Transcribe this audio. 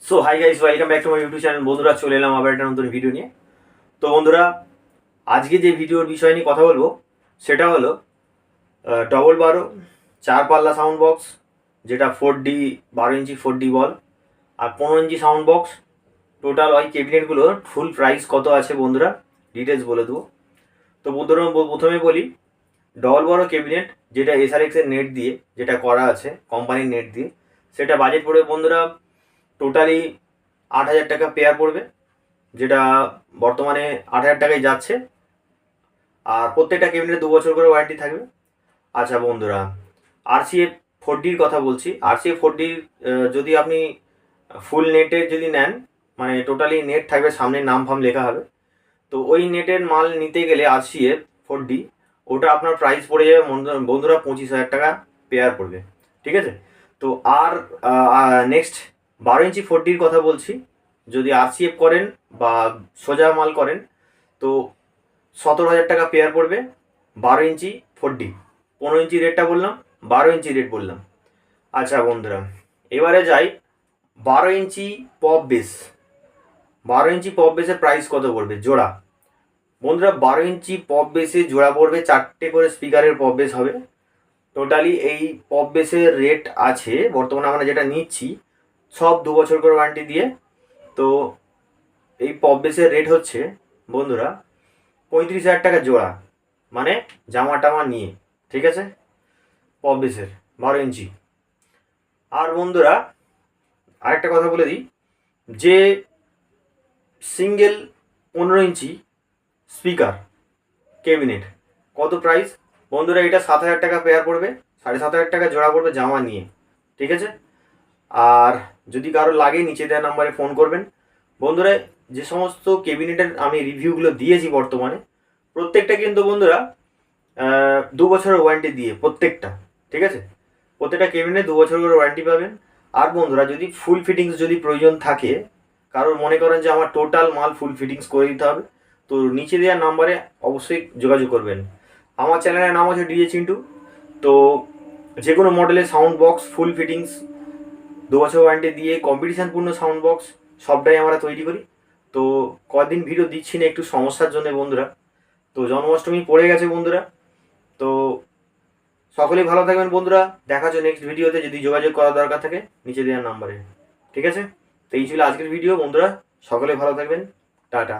So hi guys, welcome back to my YouTube channel. বন্ধুরা, চলে এলাম আবার একটা নতুন ভিডিও নিয়ে। তো বন্ধুরা, আজকে যে ভিডিওর বিষয় নিয়ে কথা বলবো সেটা হলো ডবল 12 চার পাল্লা সাউন্ড বক্স, যেটা 4D 12 ইঞ্চি 4D বল, আর 15 ইঞ্চি সাউন্ড বক্স। টোটাল ওই ক্যাবিনেটগুলোর ফুল প্রাইস কত আছে বন্ধুরা, ডিটেলস বলে দেবো। তো বন্ধুরা, প্রথমে বলি, ডবল 12 ক্যাবিনেট যেটা SRX এর নেট দিয়ে যেটা করা আছে, কোম্পানির নেট দিয়ে, সেটা বাজেট পড়বে বন্ধুরা টোটালি 8,000 টাকা পেয়ার পড়বে, যেটা বর্তমানে 8,000 টাকায় যাচ্ছে। আর প্রত্যেকটা ক্যাবিনেটে 2 বছর করে ওয়ারেন্টি থাকবে। আচ্ছা বন্ধুরা, RCA 4Dর কথা বলছি। RCA 4Dর যদি আপনি ফুল নেটের যদি নেন, মানে টোটালি নেট থাকবে, সামনে নাম ফাম লেখা হবে, তো ওই নেটের মাল নিতে গেলে RCA 4D ওটা আপনার প্রাইস পড়ে যাবে বন্ধুরা 25,000 টাকা পেয়ার পড়বে, ঠিক আছে। তো আর নেক্সট 12 ইঞ্চি 4Dর কথা বলছি। যদি RCF করেন বা সোজা মাল করেন তো 17,000 টাকা পেয়ার পড়বে 12 ইঞ্চি 4D। 15 ইঞ্চি রেটটা বললাম, 12 ইঞ্চি রেট বললাম। আচ্ছা বন্ধুরা, এবারে যাই 12 ইঞ্চি পপ বেস। 12 ইঞ্চি পপ বেসের প্রাইস কত পড়বে জোড়া বন্ধুরা? 12 ইঞ্চি পপ বেসে জোড়া পড়বে 4টে করে স্পিকারের পপ বেস হবে। টোটালি এই পপ বেসের রেট আছে বর্তমানে আমরা যেটা নিচ্ছি সব 2 বছর করে ওয়ারেন্টি দিয়ে। তো এই পপ বেসের রেট হচ্ছে বন্ধুরা 35,000 টাকা জোড়া, মানে জামা টামা নিয়ে, ঠিক আছে, পপ বেসের 12 ইঞ্চি। আর বন্ধুরা, আরেকটা কথা বলে দিই, যে সিঙ্গেল 15 ইঞ্চি স্পিকার ক্যাবিনেট কত প্রাইস বন্ধুরা? এটা 7,000 টাকা পেয়ার পড়বে, 7,500 টাকা জোড়া পড়বে জামা নিয়ে, ঠিক আছে। আর যদি কারো লাগে নিচে দেওয়া নাম্বারে ফোন করবেন বন্ধুরা। যে সমস্ত ক্যাবিনেটের আমি রিভিউগুলো দিয়েছি বর্তমানে, প্রত্যেকটা কিন্তু বন্ধুরা 2 বছরের ওয়ারেন্টি দিয়ে প্রত্যেকটা, ঠিক আছে। প্রত্যেকটা ক্যাবিনেটে 2 বছর করে ওয়ারেন্টি পাবেন। আর বন্ধুরা, যদি ফুল ফিটিংস যদি প্রয়োজন থাকে, কারোর মনে করেন যে আমার টোটাল মাল ফুল ফিটিংস করে দিতে হবে, তো নিচে দেওয়ার নাম্বারে অবশ্যই যোগাযোগ করবেন। আমার চ্যানেলের নাম আছে DJ চিন্টু। তো যে কোনো মডেলের সাউন্ড বক্স ফুল ফিটিংস 2 বছর ওয়ারেন্টি দিয়ে কম্পিটিশানপূর্ণ সাউন্ড বক্স সবটাই আমরা তৈরি করি। তো কদিন ভিডিও দিচ্ছি না একটু সমস্যার জন্য বন্ধুরা। তো জন্মাষ্টমী পড়ে গেছে বন্ধুরা। তো সকলেই ভালো থাকবেন বন্ধুরা। দেখা হচ্ছে নেক্সট ভিডিওতে, যদি যোগাযোগ করার দরকার থাকে নিচে দেওয়ার নাম্বারে, ঠিক আছে। তো এই ছিল আজকের ভিডিও বন্ধুরা, সকলে ভালো থাকবেন, টাটা।